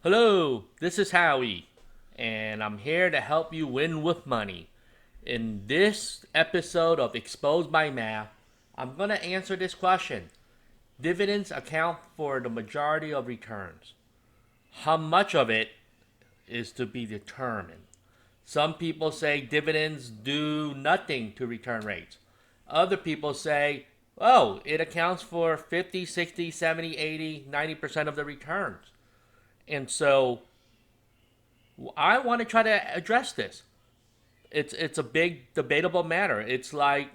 Hello, this is Howie, and I'm here to help you win with money. In this episode of Exposed by Math, I'm going to answer this question. Dividends account for the majority of returns. How much of it is to be determined? Some people say dividends do nothing to return rates. Other people say, oh, it accounts for 50, 60, 70, 80, 90% of the returns. And so I want to try to address this. It's a big debatable matter. It's like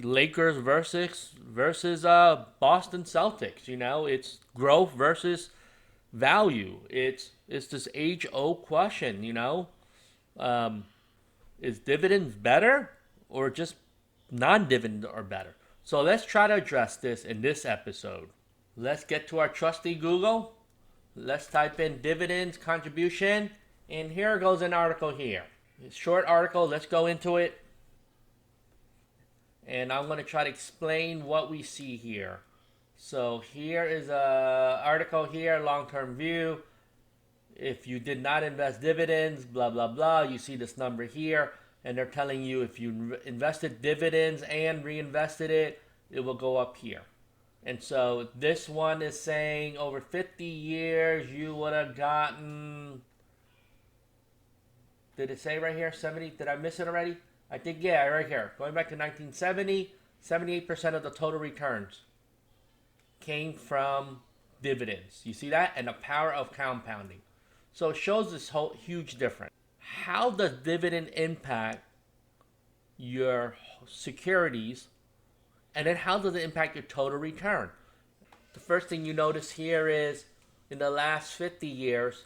Lakers versus Boston Celtics. It's growth versus value. It's this age old question. Um, is dividends better or just non-dividend are better? So let's try to address this in this episode. Let's get to our trusty Google. Let's type in dividends contribution, and here goes an article here. It's a short article. Let's go into it, and I'm going to try to explain what we see here. So here is a article here, long-term view. If you did not invest dividends, blah blah blah, you see this number here, and they're telling you if you invested dividends and reinvested it, it will go up here. And so this one is saying over 50 years you would have gotten, did it say right here 70? Did I miss it already? I think, yeah, right here. Going back to 1970, 78% of the total returns came from dividends. You see that? And the power of compounding. So it shows this whole huge difference. How does dividend impact your securities? And then how does it impact your total return? The first thing you notice here is in the last 50 years,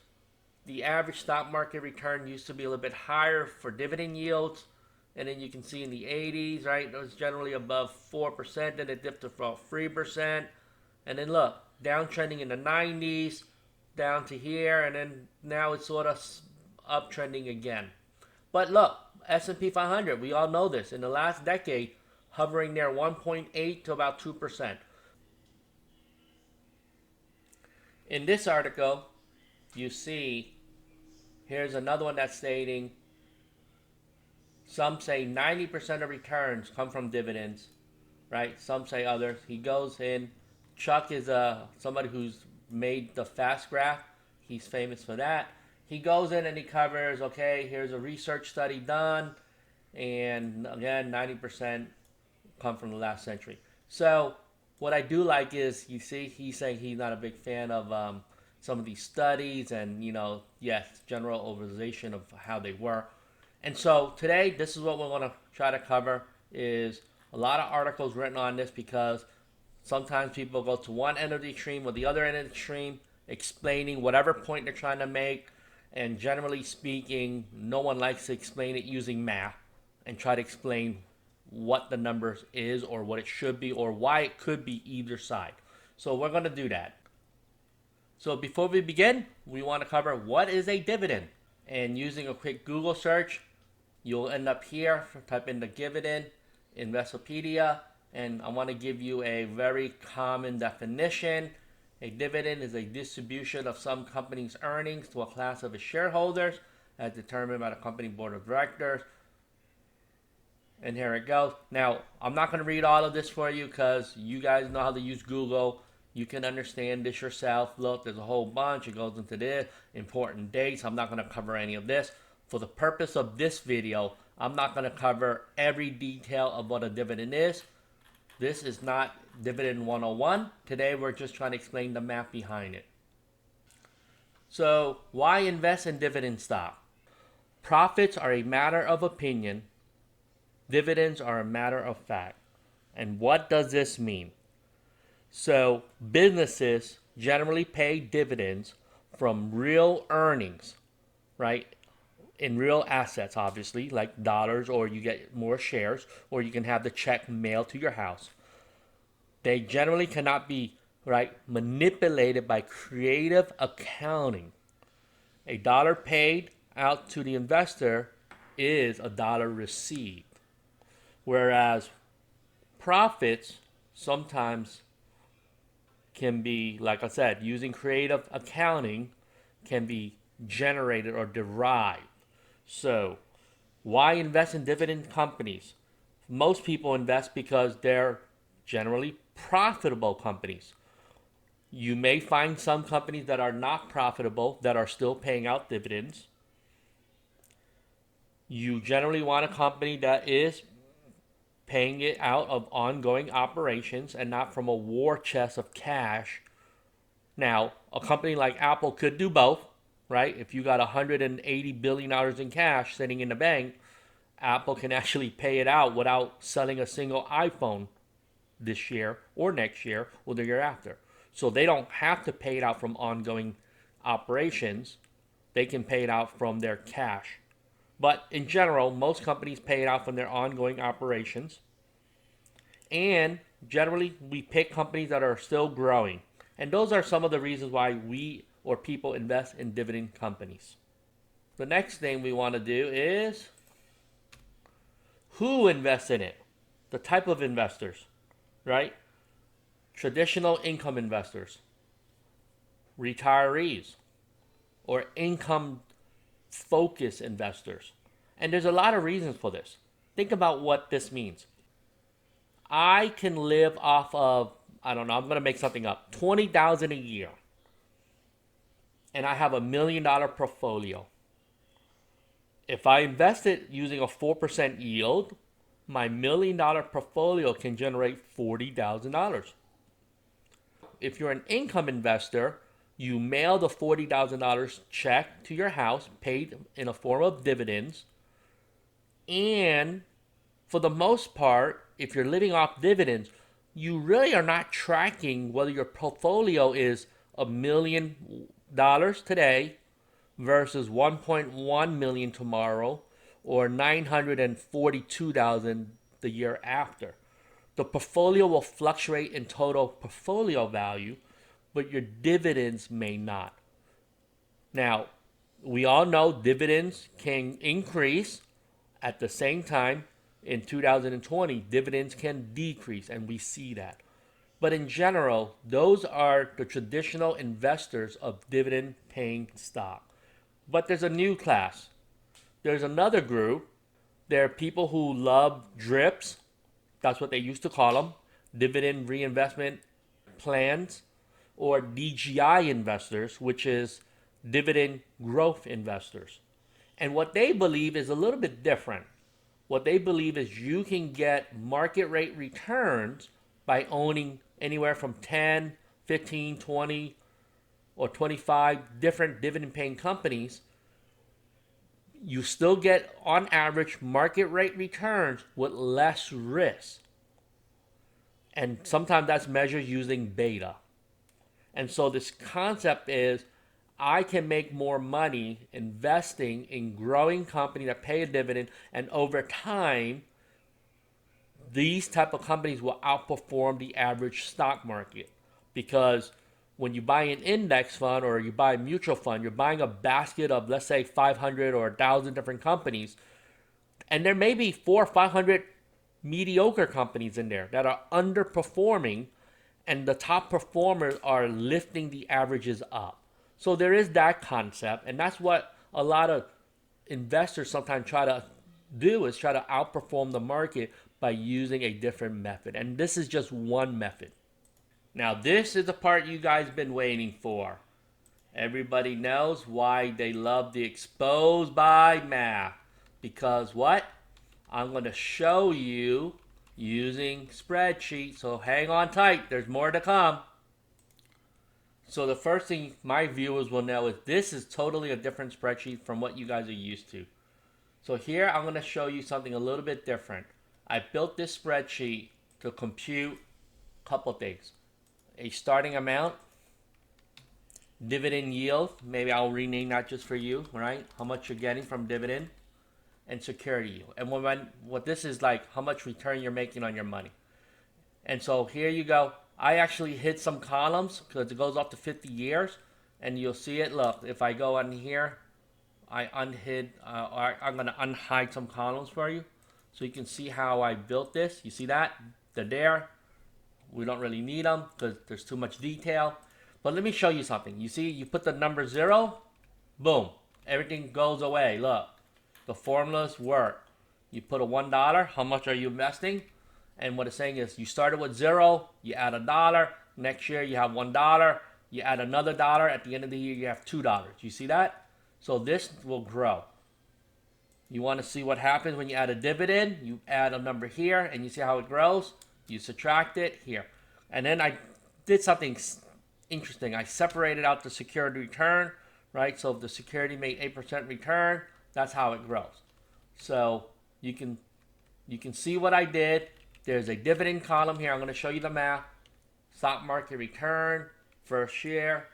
the average stock market return used to be a little bit higher for dividend yields. And then you can see in the 80s, right, it was generally above 4%, then it dipped to about 3%. And then look, downtrending in the 90s, down to here, and then now it's sort of uptrending again. But look, S&P 500, we all know this, in the last decade, hovering near 1.8 to about 2%. In this article, you see, here's another one that's stating, some say 90% of returns come from dividends, right? Some say others. He goes in. Chuck is somebody who's made the fast graph. He's famous for that. He goes in and he covers, okay, here's a research study done. And again, 90% come from the last century. So what I do like is, you see, he's saying he's not a big fan of some of these studies and, yes, general overization of how they work. And so today, this is what we're going to try to cover is a lot of articles written on this because sometimes people go to one end of the extreme or the other end of the extreme, explaining whatever point they're trying to make. And generally speaking, no one likes to explain it using math and try to explain what the numbers is or what it should be or why it could be either side. So we're going to do that. So before we begin, we want to cover what is a dividend. And using a quick Google search, you'll end up here. Type in the dividend, Investopedia, and I want to give you a very common definition. A dividend is a distribution of some company's earnings to a class of its shareholders as determined by the company board of directors. And here it goes. Now, I'm not going to read all of this for you because you guys know how to use Google. You can understand this yourself. Look, there's a whole bunch. It goes into this. Important dates. I'm not going to cover any of this. For the purpose of this video, I'm not going to cover every detail of what a dividend is. This is not Dividend 101. Today, we're just trying to explain the math behind it. So, why invest in dividend stock? Profits are a matter of opinion. Dividends are a matter of fact. And what does this mean? So, businesses generally pay dividends from real earnings, right? In real assets, obviously, like dollars, or you get more shares, or you can have the check mailed to your house. They generally cannot be, right, manipulated by creative accounting. A dollar paid out to the investor is a dollar received. Whereas profits sometimes can be, like I said, using creative accounting, can be generated or derived. So, why invest in dividend companies? Most people invest because they're generally profitable companies. You may find some companies that are not profitable that are still paying out dividends. You generally want a company that is paying it out of ongoing operations and not from a war chest of cash. Now, a company like Apple could do both, right? If you got $180 billion in cash sitting in the bank, Apple can actually pay it out without selling a single iPhone this year or next year or the year after. So they don't have to pay it out from ongoing operations. They can pay it out from their cash. But in general, most companies pay it out from their ongoing operations. And generally, we pick companies that are still growing. And those are some of the reasons why we or people invest in dividend companies. The next thing we want to do is who invests in it? The type of investors, right? Traditional income investors, retirees, or income focused investors. And there's a lot of reasons for this. Think about what this means. I can live off of, I don't know, I'm going to make something up, $20,000 a year. And I have $1 million portfolio. If I invest it using a 4% yield, my $1 million portfolio can generate $40,000. If you're an income investor, you mail the $40,000 check to your house, paid in a form of dividends. And for the most part, if you're living off dividends, you really are not tracking whether your portfolio is $1 million today versus 1.1 million tomorrow or 942,000 the year after. The portfolio will fluctuate in total portfolio value, but your dividends may not. Now, we all know dividends can increase. At the same time, in 2020, dividends can decrease, and we see that. But in general, those are the traditional investors of dividend paying stock. But there's a new class. There's another group. There are people who love drips. That's what they used to call them. Dividend reinvestment plans, or DGI investors, which is dividend growth investors. And what they believe is a little bit different. What they believe is you can get market rate returns by owning anywhere from 10, 15, 20, or 25 different dividend paying companies. You still get, on average, market rate returns with less risk. And sometimes that's measured using beta. And so this concept is I can make more money investing in growing companies that pay a dividend, and over time, these type of companies will outperform the average stock market. Because when you buy an index fund or you buy a mutual fund, you're buying a basket of, let's say, 500 or 1,000 different companies, and there may be 400 or 500 mediocre companies in there that are underperforming, and the top performers are lifting the averages up. So there is that concept, and that's what a lot of investors sometimes try to do, is try to outperform the market by using a different method. And this is just one method. Now, this is the part you guys been waiting for. Everybody knows why they love the exposed by math. Because what? I'm going to show you using spreadsheets. So hang on tight. There's more to come. So the first thing my viewers will know is this is totally a different spreadsheet from what you guys are used to. So here I'm going to show you something a little bit different. I built this spreadsheet to compute a couple things. A starting amount, dividend yield, maybe I'll rename that just for you, right? How much you're getting from dividend, and security yield. And what this is like, how much return you're making on your money. And so here you go. I actually hid some columns because it goes up to 50 years, and you'll see it. Look, if I go on here, I unhid, I'm going to unhide some columns for you so you can see how I built this. You see that? They're there. We don't really need them because there's too much detail. But let me show you something. You see, you put the number 0, boom, everything goes away. Look, the formulas work. You put a $1, how much are you investing? And what it's saying is you started with 0, you add $1. Next year you have $1. You add another dollar. At the end of the year you have $2. You see that? So this will grow. You want to see what happens when you add a dividend? You add a number here and you see how it grows. You subtract it here. And then I did something interesting. I separated out the security return, right? So if the security made 8% return, that's how it grows. So you can see what I did. There's a dividend column here. I'm going to show you the math. Stock market return, first year.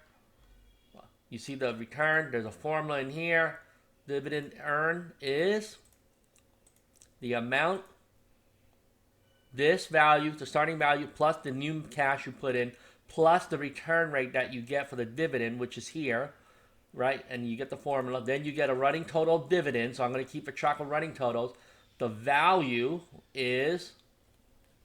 You see the return. There's a formula in here. Dividend earned is the amount, this value, the starting value, plus the new cash you put in, plus the return rate that you get for the dividend, which is here, right? And you get the formula. Then you get a running total dividend. So I'm going to keep a track of running totals. The value is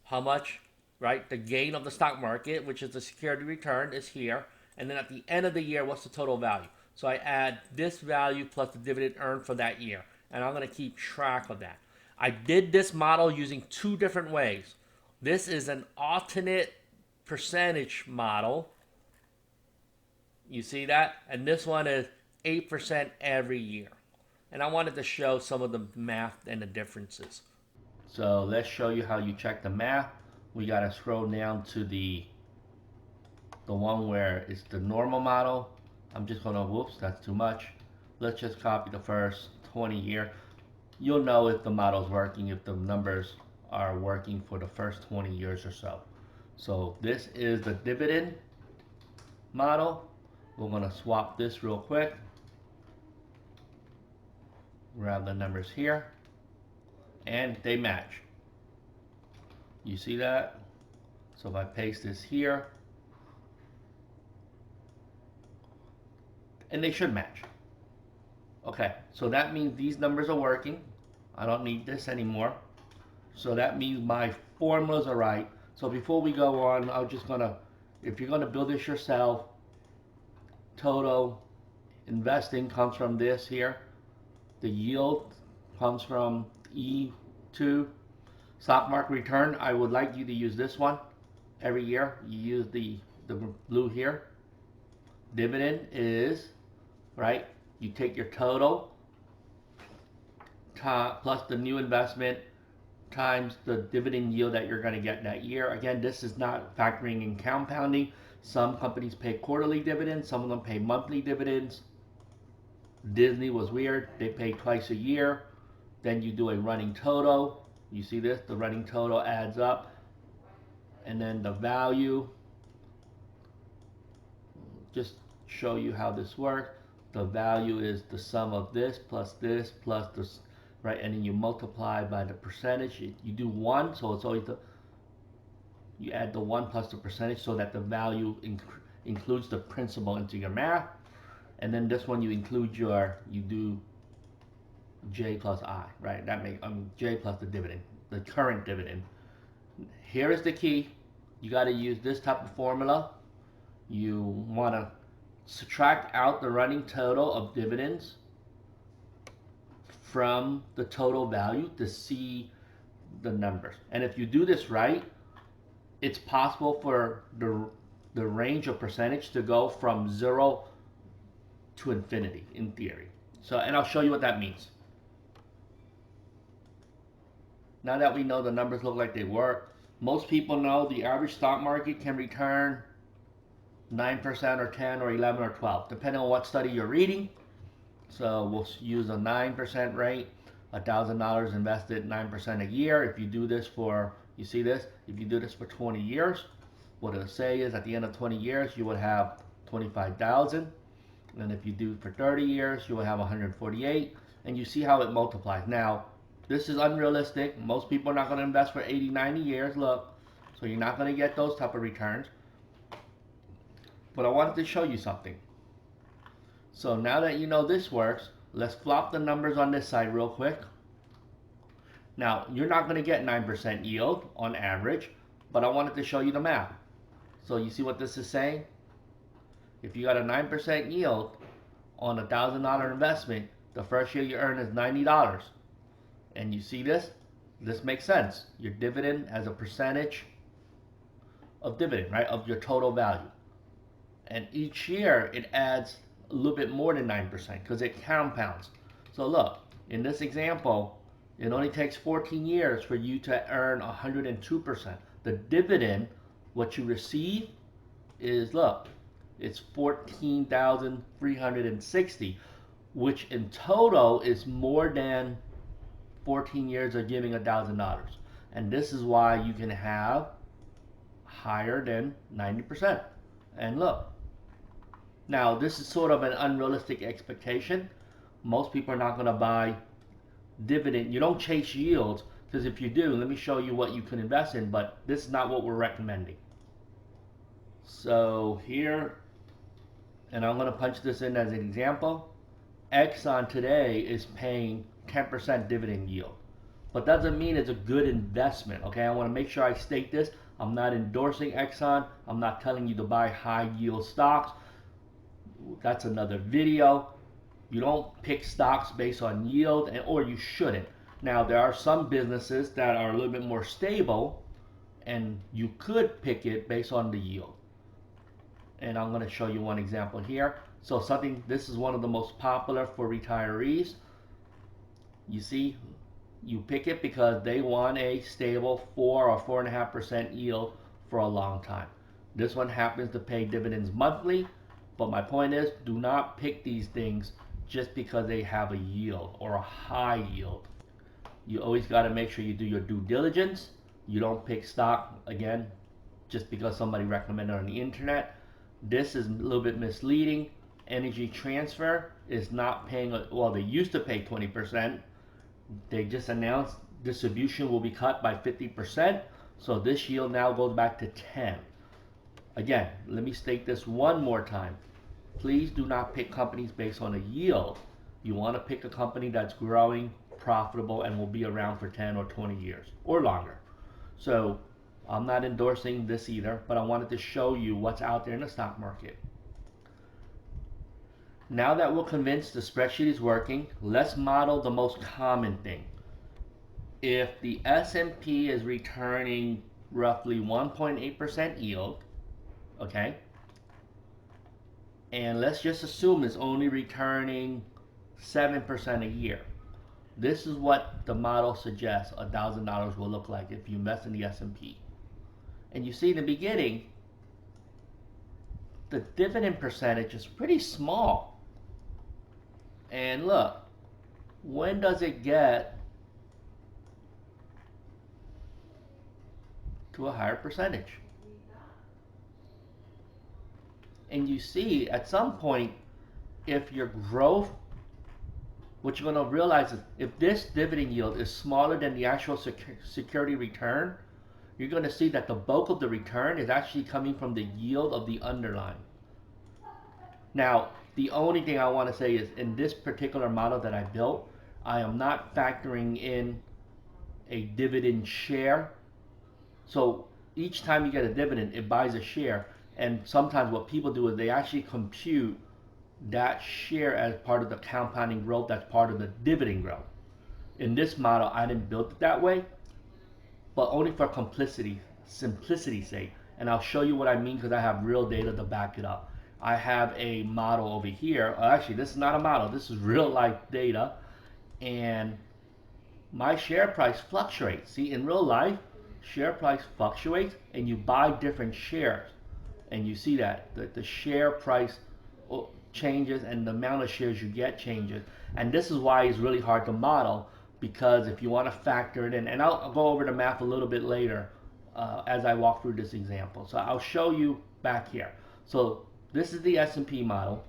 how much, right? The gain of the stock market, which is the security return, is here. And then at the end of the year, what's the total value? So I add this value plus the dividend earned for that year. And I'm going to keep track of that. I did this model using 2 different ways. This is an alternate percentage model. You see that? And this one is 8% every year. And I wanted to show some of the math and the differences. So let's show you how you check the math. We got to scroll down to the one where it's the normal model. I'm just going to, whoops, that's too much. Let's just copy the first 20 year. You'll know if the model's working, if the numbers are working for the first 20 years or so. So this is the dividend model. We're going to swap this real quick. Grab the numbers here. And they match. You see that? So if I paste this here, and they should match. Okay, so that means these numbers are working. I don't need this anymore. So that means my formulas are right. So before we go on, I'm just gonna, if you're gonna build this yourself, total investing comes from this here. The yield comes from E2. Stock market return, I would like you to use this one every year. You use the blue here. Dividend is, right, you take your total plus the new investment times the dividend yield that you're going to get that year. Again, this is not factoring in compounding. Some companies pay quarterly dividends, some of them pay monthly dividends. Disney was weird, they pay twice a year. Then you do a running total. You see this, the running total adds up. And then the value, just show you how this works. The value is the sum of this plus this, right? And then you multiply by the percentage. You do 1, so it's always you add the 1 plus the percentage so that the value includes the principal into your math. And then this one you do J plus I, right? That makes J plus the dividend, the current dividend. Here is the key. You got to use this type of formula. You want to subtract out the running total of dividends from the total value to see the numbers. And if you do this right, it's possible for the range of percentage to go from 0 to infinity in theory. So, and I'll show you what that means. Now that we know the numbers look like they work, most people know the average stock market can return 9% or 10 or 11 or 12, depending on what study you're reading. So we'll use a 9% rate, $1,000 invested 9% a year. If you do this for, you see this, if you do this for 20 years, what it'll say is at the end of 20 years, you would have 25,000. And if you do for 30 years, you will have 148. And you see how it multiplies. Now, this is unrealistic. Most people are not going to invest for 80, 90 years. Look, so you're not going to get those type of returns. But I wanted to show you something. So now that you know this works, let's flop the numbers on this side real quick. Now, you're not going to get 9% yield on average, but I wanted to show you the math. So you see what this is saying? If you got a 9% yield on $1,000 investment, the first year you earn is $90. And you see this? This makes sense. Your dividend as a percentage of dividend, right? Of your total value. And each year it adds a little bit more than 9% because it compounds. So look, in this example, it only takes 14 years for you to earn 102%. The dividend, what you receive is, look, it's 14,360, which in total is more than 14 years of giving $1,000. And this is why you can have higher than 90%. And look, now this is sort of an unrealistic expectation. Most people are not going to buy dividend. You don't chase yields, because if you do, let me show you what you can invest in, but this is not what we're recommending. So here, and I'm going to punch this in as an example, Exxon today is paying 10% dividend yield, but that doesn't mean it's a good investment. Okay, I want to make sure I state this. I'm not endorsing Exxon. I'm not telling you to buy high yield stocks. That's another video. You don't pick stocks based on yield, or you shouldn't. Now, there are some businesses that are a little bit more stable, and you could pick it based on the yield. And I'm going to show you one example here. So this is one of the most popular for retirees. You see, you pick it because they want a stable 4 or 4.5% yield for a long time. This one happens to pay dividends monthly, but my point is, do not pick these things just because they have a yield or a high yield. You always got to make sure you do your due diligence. You don't pick stock, again, just because somebody recommended it on the internet. This is a little bit misleading. Energy Transfer is not paying, well, they used to pay 20%. They just announced distribution will be cut by 50%. So this yield now goes back to 10. Again, let me state this one more time. Please do not pick companies based on a yield. You want to pick a company that's growing, profitable, and will be around for 10 or 20 years or longer. So I'm not endorsing this either, but I wanted to show you what's out there in the stock market. Now that we're convinced the spreadsheet is working, let's model the most common thing. If the S&P is returning roughly 1.8% yield, okay, and let's just assume it's only returning 7% a year. This is what the model suggests $1,000 will look like if you invest in the S&P. And you see in the beginning, the dividend percentage is pretty small. And look, when does it get to a higher percentage? And you see at some point, if your growth, what you're going to realize is if this dividend yield is smaller than the actual security return, you're going to see that the bulk of the return is actually coming from the yield of the underlying. Now, the only thing I want to say is in this particular model that I built, I am not factoring in a dividend share. So each time you get a dividend, it buys a share. And sometimes what people do is they actually compute that share as part of the compounding growth that's part of the dividend growth. In this model, I didn't build it that way, but only for simplicity's sake. And I'll show you what I mean because I have real data to back it up. I have a model over here. Actually, this is not a model. This is real life data. And my share price fluctuates. See, in real life, share price fluctuates and you buy different shares. And you see that the share price changes and the amount of shares you get changes. And this is why it's really hard to model, because if you want to factor it in, and I'll go over the math a little bit later as I walk through this example. So I'll show you back here. So this is the S&P model.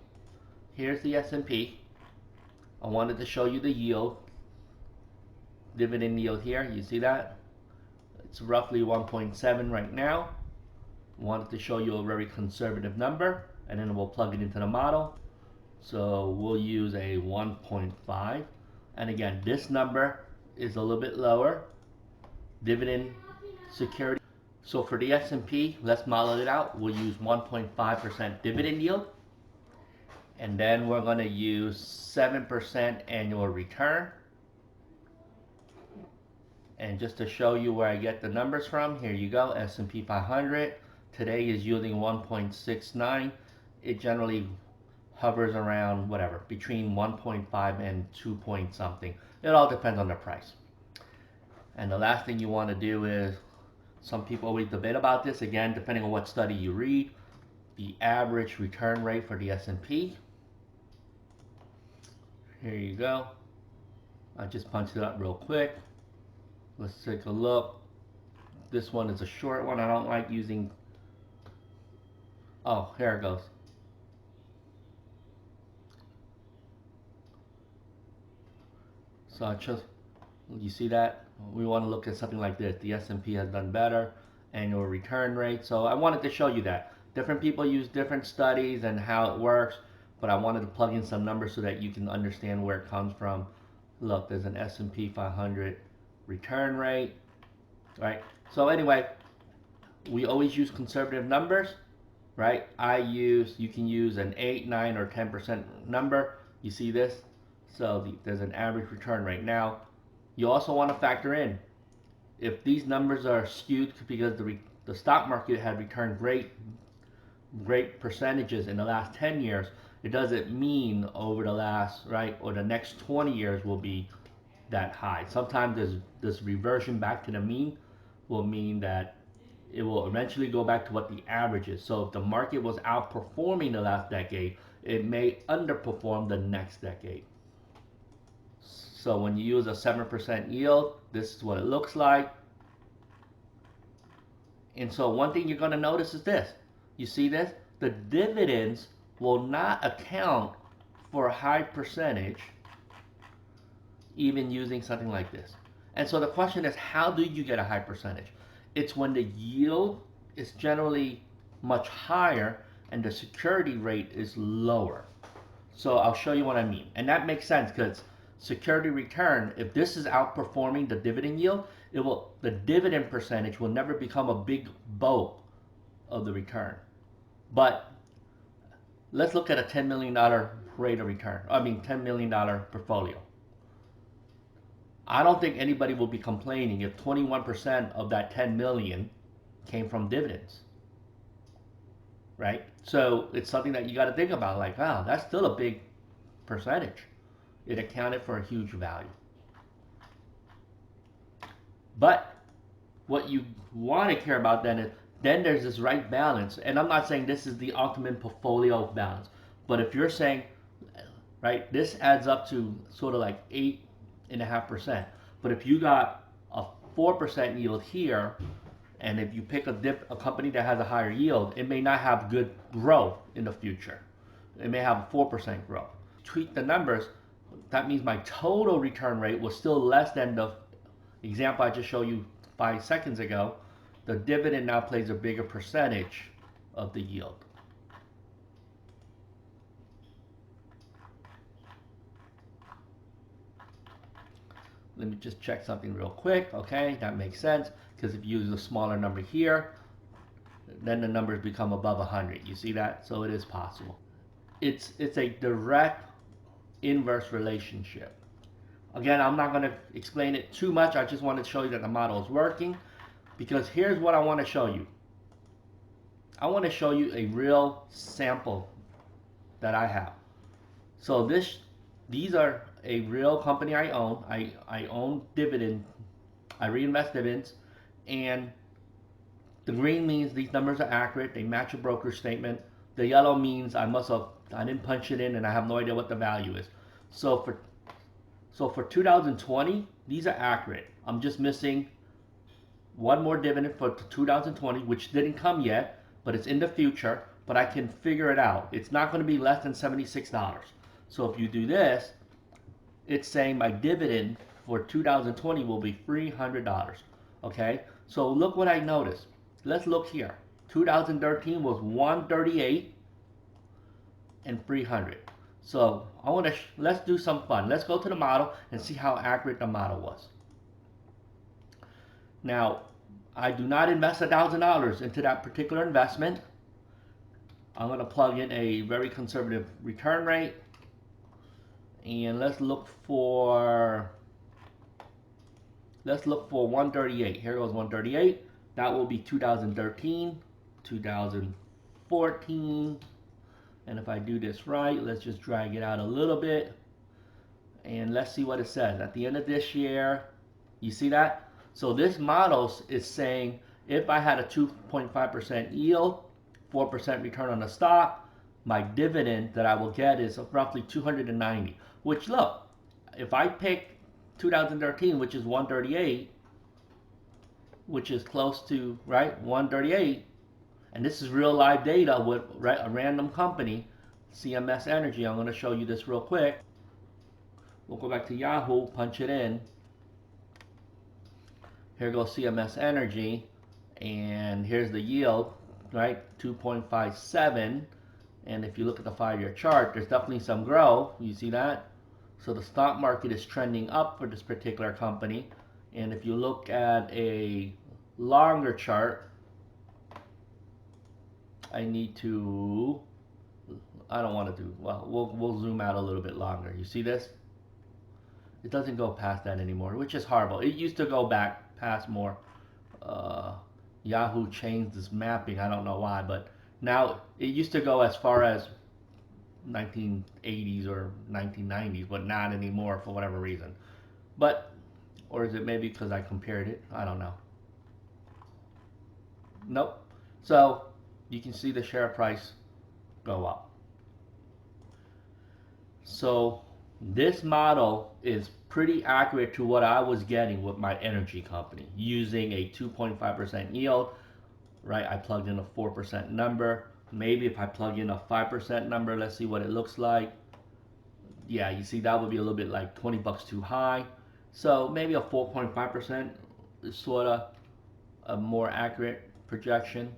Here's the S&P. I wanted to show you the yield, dividend yield here. You see that? It's roughly 1.7 right now. I wanted to show you a very conservative number, and then we'll plug it into the model. So we'll use a 1.5. And again, this number is a little bit lower. Dividend security. So for the S&P, let's model it out. We'll use 1.5% dividend yield. And then we're going to use 7% annual return. And just to show you where I get the numbers from, here you go, S&P 500. Today is yielding 1.69. It generally hovers around whatever, between 1.5 and 2 point something. It all depends on the price. And the last thing you want to do is, some people always debate about this, again, depending on what study you read, the average return rate for the S&P. Here you go. I just punched it up real quick. Let's take a look. This one is a short one. I don't like using, oh, here it goes. So I just, you see that? We want to look at something like this. The S&P has done better, annual return rate. So I wanted to show you that. Different people use different studies and how it works, but I wanted to plug in some numbers so that you can understand where it comes from. Look, there's an S&P 500 return rate, right? So anyway, we always use conservative numbers, right? You can use an 8, 9, or 10% number. You see this? So there's an average return rate. Now, you also want to factor in, if these numbers are skewed because the stock market had returned great percentages in the last 10 years, it doesn't mean over the last, right, or the next 20 years will be that high. Sometimes this reversion back to the mean will mean that it will eventually go back to what the average is. So if the market was outperforming the last decade, it may underperform the next decade. So when you use a 7% yield, this is what it looks like. And so one thing you're going to notice is this. You see this? The dividends will not account for a high percentage even using something like this. And so the question is, how do you get a high percentage? It's when the yield is generally much higher and the security rate is lower. So I'll show you what I mean. And that makes sense because security return, if this is outperforming the dividend yield, the dividend percentage will never become a big bulk of the return. But let's look at a $10 million rate of return. $10 million portfolio. I don't think anybody will be complaining if 21% of that 10 million came from dividends, right? So it's something that you got to think about, like, wow, that's still a big percentage. It accounted for a huge value. But what you want to care about then is, then there's this right balance. And I'm not saying this is the ultimate portfolio balance, but if you're saying, right, this adds up to sort of like 8.5%. But if you got a 4% yield here, and if you pick a company that has a higher yield, it may not have good growth in the future. It may have a 4% growth. Tweak the numbers, that means my total return rate was still less than the example I just showed you 5 seconds ago. The dividend now plays a bigger percentage of the yield. Let me just check something real quick. Okay, that makes sense, because if you use a smaller number here, then the numbers become above 100. You see that? So it is possible. It's a direct inverse relationship. Again, I'm not going to explain it too much. I just want to show you that the model is working, because here's what I want to show you. I want to show you a real sample that I have. So these are a real company I own. I own Dividend. I reinvest dividends, and the green means these numbers are accurate. They match a broker's statement. The yellow means I didn't punch it in and I have no idea what the value is. So for 2020, these are accurate. I'm just missing one more dividend for 2020, which didn't come yet, but it's in the future, but I can figure it out. It's not going to be less than $76. So if you do this, it's saying my dividend for 2020 will be $300. Okay, so look what I noticed. Let's look here. 2013 was 138 and 300. So let's do some fun. Let's go to the model and see how accurate the model was. Now, I do not invest $1,000 into that particular investment. I'm going to plug in a very conservative return rate. And let's look for 138. Here goes 138. That will be 2013, 2014. And if I do this right, let's just drag it out a little bit. And let's see what it says. At the end of this year, you see that? So this model is saying if I had a 2.5% yield, 4% return on the stock, my dividend that I will get is roughly 290. Which, look, if I pick 2013, which is 138, which is close to, right, 138, and this is real live data with a random company, CMS Energy. I'm going to show you this real quick. We'll go back to Yahoo, punch it in. Here goes CMS Energy, and here's the yield, right, 2.57. And if you look at the 5-year chart, there's definitely some growth. You see that? So the stock market is trending up for this particular company. And if you look at a longer chart, I don't want to do, well, we'll zoom out a little bit longer. You see this? It doesn't go past that anymore, which is horrible. It used to go back past more. Yahoo changed this mapping. I don't know why, but now it used to go as far as 1980s or 1990s, but not anymore for whatever reason. But, or is it maybe because I compared it? I don't know. Nope. So you can see the share price go up. So this model is pretty accurate to what I was getting with my energy company using a 2.5% yield, right? I plugged in a 4% number. Maybe if I plug in a 5% number, let's see what it looks like. Yeah, you see that would be a little bit like 20 bucks too high. So maybe a 4.5% is sort of a more accurate projection.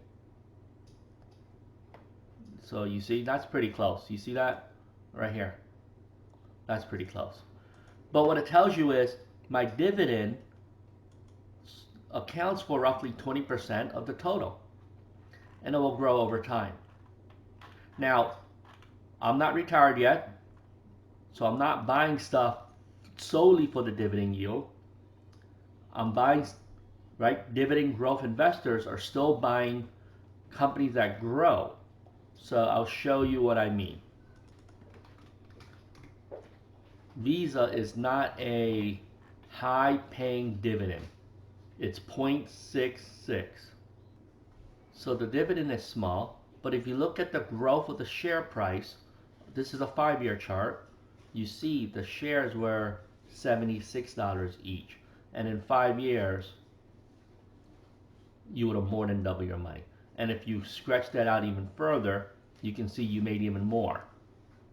So you see, that's pretty close. You see that right here? That's pretty close. But what it tells you is my dividend accounts for roughly 20% of the total, and it will grow over time. Now, I'm not retired yet, so I'm not buying stuff solely for the dividend yield. I'm buying, right? Dividend growth investors are still buying companies that grow. So I'll show you what I mean. Visa is not a high-paying dividend. It's 0.66. So the dividend is small, but if you look at the growth of the share price, this is a 5-year chart, you see the shares were $76 each. And in 5 years, you would have more than doubled your money. And if you stretch that out even further, you can see you made even more.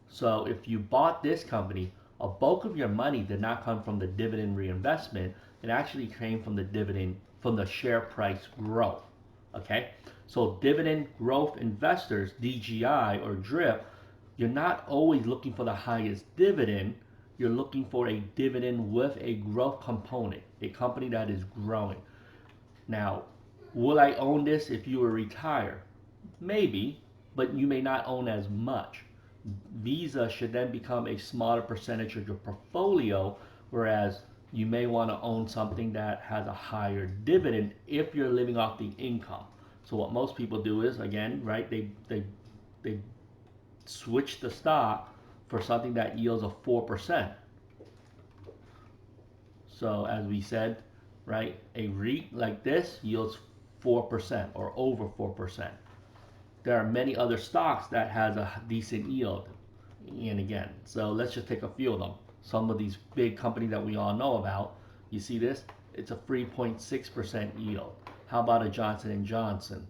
So if you bought this company, a bulk of your money did not come from the dividend reinvestment. It actually came from the dividend, from the share price growth. Okay? So dividend growth investors, DGI or DRIP, you're not always looking for the highest dividend. You're looking for a dividend with a growth component, a company that is growing. Now, will I own this if you were retired? Maybe, but you may not own as much. Visa should then become a smaller percentage of your portfolio, whereas you may want to own something that has a higher dividend if you're living off the income. So what most people do is, again, right, they switch the stock for something that yields a 4%. So as we said, right, a REIT like this yields 4% or over 4%. There are many other stocks that has a decent yield. And again, so let's just take a few of them. Some of these big companies that we all know about, you see this? It's a 3.6% yield. How about a Johnson & Johnson?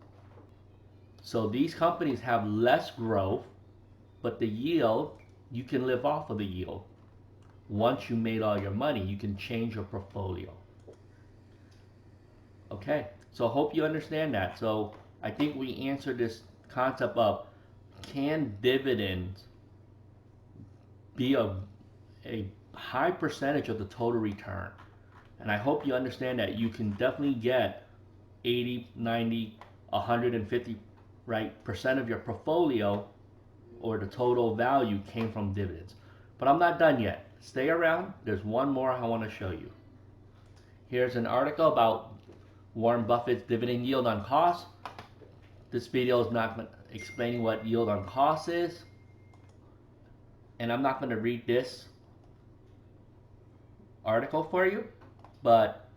So these companies have less growth, but the yield, you can live off of the yield. Once you made all your money, you can change your portfolio. Okay, so I hope you understand that. So I think we answered this concept of, can dividends be a high percentage of the total return? And I hope you understand that you can definitely get 80, 90, 150, right, percent of your portfolio or the total value came from dividends. But I'm not done yet. Stay around. There's one more I want to show you. Here's an article about Warren Buffett's dividend yield on cost. This video is not explaining what yield on cost is, and I'm not going to read this article for you, but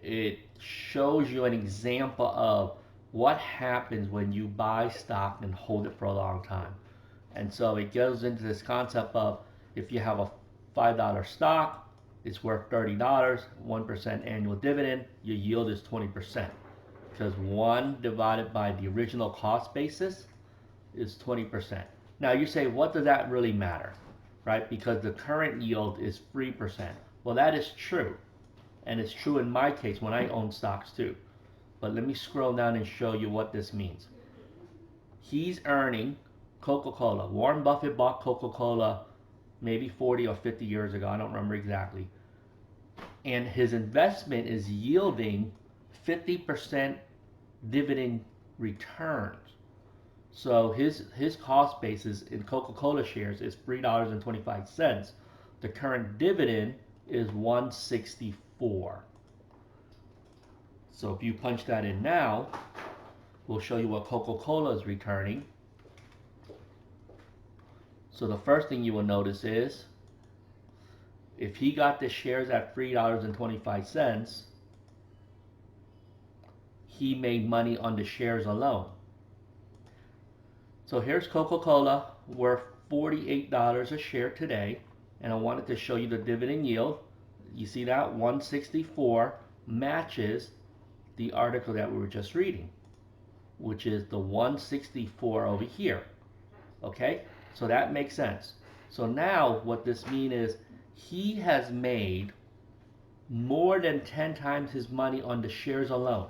it shows you an example of what happens when you buy stock and hold it for a long time. And so it goes into this concept of if you have a $5 stock, it's worth $30, 1% annual dividend, your yield is 20%. Because 1 divided by the original cost basis is 20%. Now you say, what does that really matter? Right? Because the current yield is 3%. Well, that is true. And it's true in my case when I own stocks too. But let me scroll down and show you what this means. He's earning Coca-Cola. Warren Buffett bought Coca-Cola maybe 40 or 50 years ago. I don't remember exactly. And his investment is yielding 50% dividend returns. So his cost basis in Coca-Cola shares is $3.25. The current dividend is $1.64. So if you punch that in now, we'll show you what Coca-Cola is returning. So the first thing you will notice is if he got the shares at $3.25, he made money on the shares alone. So here's Coca-Cola worth $48 a share today, and I wanted to show you the dividend yield. You see that 164 matches the article that we were just reading, which is the 164 over here. Okay, so that makes sense. So now what this means is he has made more than 10 times his money on the shares alone.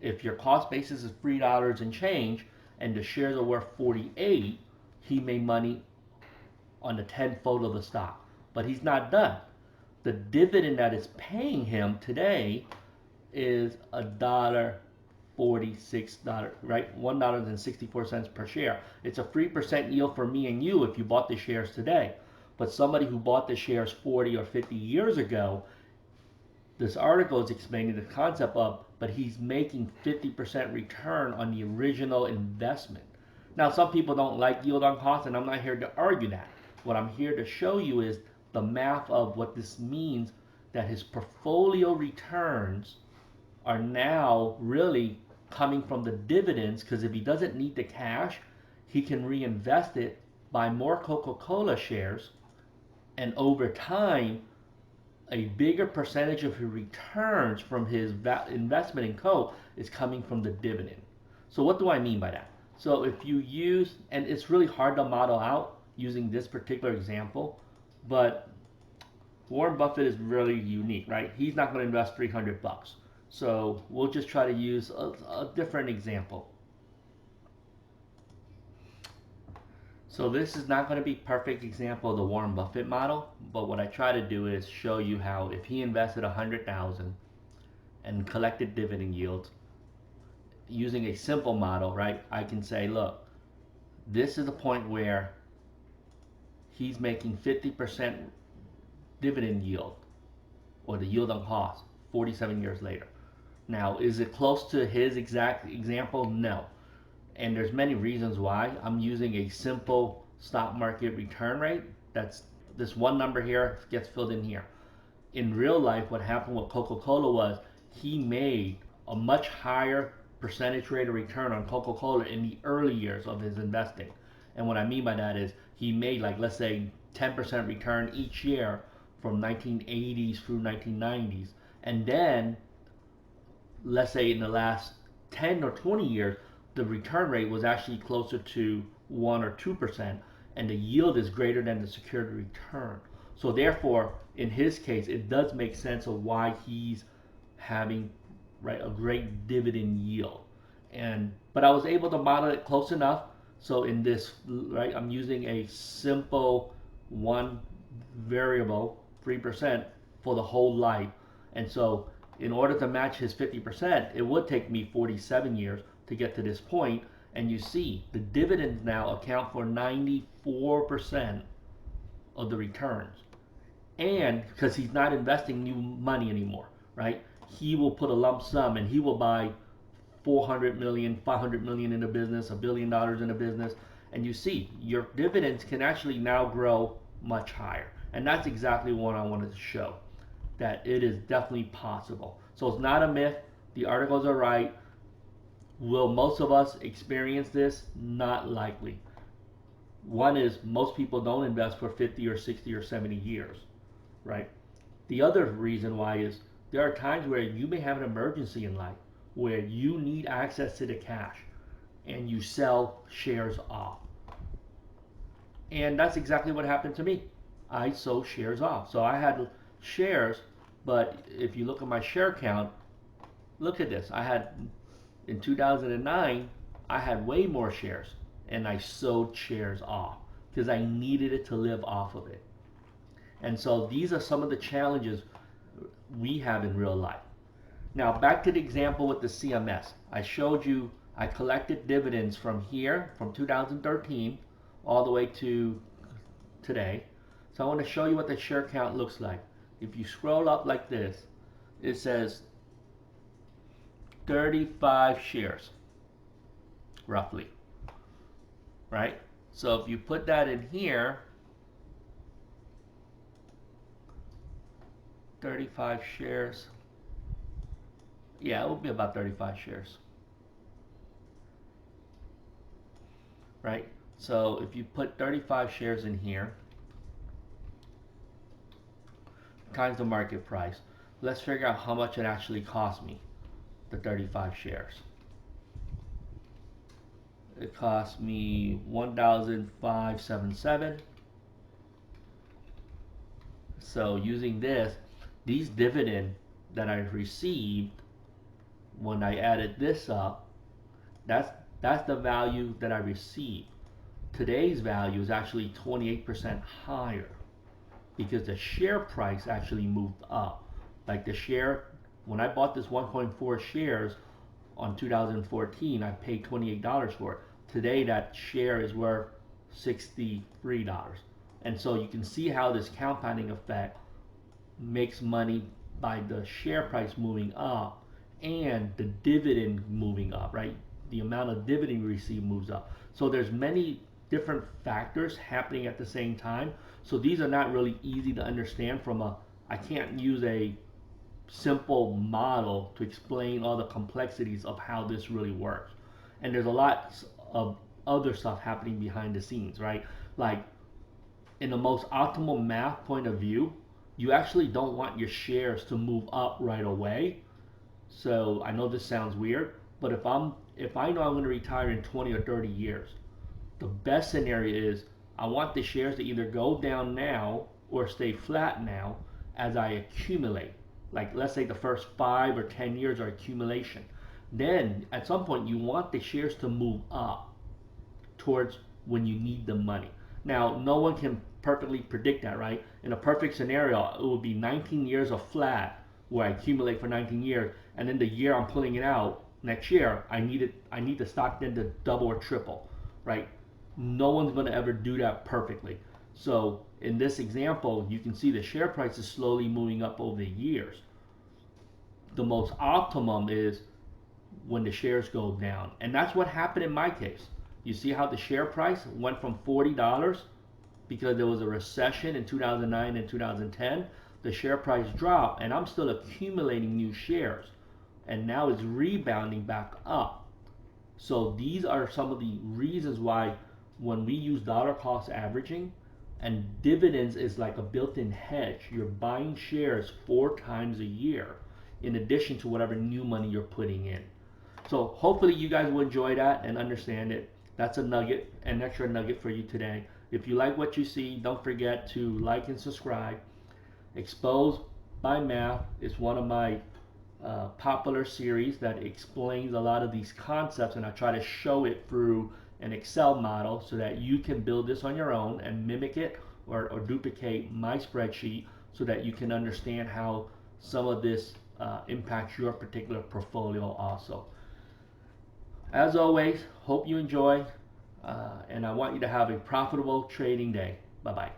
If your cost basis is $3 and change and the shares are worth 48, he made money on the tenfold of the stock. But he's not done. The dividend that is paying him today is $1.46, right? $1.64 per share. It's a 3% yield for me and you if you bought the shares today. But somebody who bought the shares 40 or 50 years ago, this article is explaining the concept of, but he's making 50% return on the original investment. Now, some people don't like yield on cost, and I'm not here to argue that. What I'm here to show you is the math of what this means, that his portfolio returns are now really coming from the dividends, because if he doesn't need the cash, he can reinvest it, buy more Coca-Cola shares, and over time, a bigger percentage of his returns from his investment in Coke is coming from the dividend. So what do I mean by that? So if you use, and it's really hard to model out using this particular example, but Warren Buffett is really unique, right? He's not going to invest 300 bucks. So we'll just try to use a different example. So this is not going to be a perfect example of the Warren Buffett model, but what I try to do is show you how if he invested $100,000 and collected dividend yields using a simple model, right? I can say, look, this is the point where he's making 50% dividend yield, or the yield on cost, 47 years later. Now, is it close to his exact example? No. And there's many reasons why. I'm using a simple stock market return rate. That's this one number here gets filled in here. In real life, what happened with Coca-Cola was he made a much higher percentage rate of return on Coca-Cola in the early years of his investing. And what I mean by that is he made, like, let's say 10% return each year from 1980s through 1990s. And then let's say in the last 10 or 20 years, the return rate was actually closer to 1 or 2%, and the yield is greater than the secured return. So therefore, in his case, it does make sense of why he's having, right, a great dividend yield. But I was able to model it close enough. So in this, right, I'm using a simple one variable, 3%, for the whole life. And so in order to match his 50%, it would take me 47 years to get to this point. And you see, the dividends now account for 94% of the returns. And because he's not investing new money anymore, right? He will put a lump sum and he will buy 400 million, 500 million in a business, $1 billion in a business. And you see, your dividends can actually now grow much higher. And that's exactly what I wanted to show, that it is definitely possible. So it's not a myth. The articles are right. Will most of us experience this? Not likely. One is most people don't invest for 50 or 60 or 70 years, right? The other reason why is there are times where you may have an emergency in life where you need access to the cash and you sell shares off. And that's exactly what happened to me. I sold shares off. So I had shares, but if you look at my share count, look at this. I had, in 2009, I had way more shares and I sold shares off because I needed it to live off of it. And so these are some of the challenges we have in real life. Now back to the example with the CMS. I showed you I collected dividends from here, from 2013 all the way to today. So I want to show you what the share count looks like. If you scroll up like this, it says 35 shares, roughly, right? So if you put that in here, 35 shares, yeah, it will be about 35 shares, right? So if you put 35 shares in here, times the market price, let's figure out how much it actually cost me, the 35 shares. It cost me $1,577. So using this, these dividend that I received, when I added this up, that's the value that I received. Today's value is actually 28% higher because the share price actually moved up. Like the share, when I bought this 1.4 shares on 2014, I paid $28 for it. Today that share is worth $63. And so you can see how this compounding effect makes money by the share price moving up and the dividend moving up, right? The amount of dividend you receive moves up. So there's many different factors happening at the same time. So these are not really easy to understand I can't use a simple model to explain all the complexities of how this really works. And there's a lot of other stuff happening behind the scenes, right? Like in the most optimal math point of view, you actually don't want your shares to move up right away. So I know this sounds weird, but if I know I'm going to retire in 20 or 30 years, the best scenario is I want the shares to either go down now or stay flat now as I accumulate. Like let's say the first 5 or 10 years are accumulation. Then at some point you want the shares to move up towards when you need the money. Now no one can perfectly predict that, right? In a perfect scenario, it would be 19 years of flat where I accumulate for 19 years, and then the year I'm pulling it out next year, I need the stock then to double or triple, right? No one's going to ever do that perfectly. So in this example, you can see the share price is slowly moving up over the years. The most optimum is when the shares go down, and that's what happened in my case. You see how the share price went from $40 because there was a recession in 2009 and 2010. The share price dropped, and I'm still accumulating new shares, and now it's rebounding back up. So these are some of the reasons why when we use dollar cost averaging, and dividends is like a built-in hedge. You're buying shares 4 times a year in addition to whatever new money you're putting in. So hopefully you guys will enjoy that and understand it. That's a nugget, an extra nugget for you today. If you like what you see, don't forget to like and subscribe. Exposed by Math is one of my popular series that explains a lot of these concepts, and I try to show it through an Excel model so that you can build this on your own and mimic it or duplicate my spreadsheet so that you can understand how some of this impacts your particular portfolio also. As always, hope you enjoy, and I want you to have a profitable trading day. Bye-bye.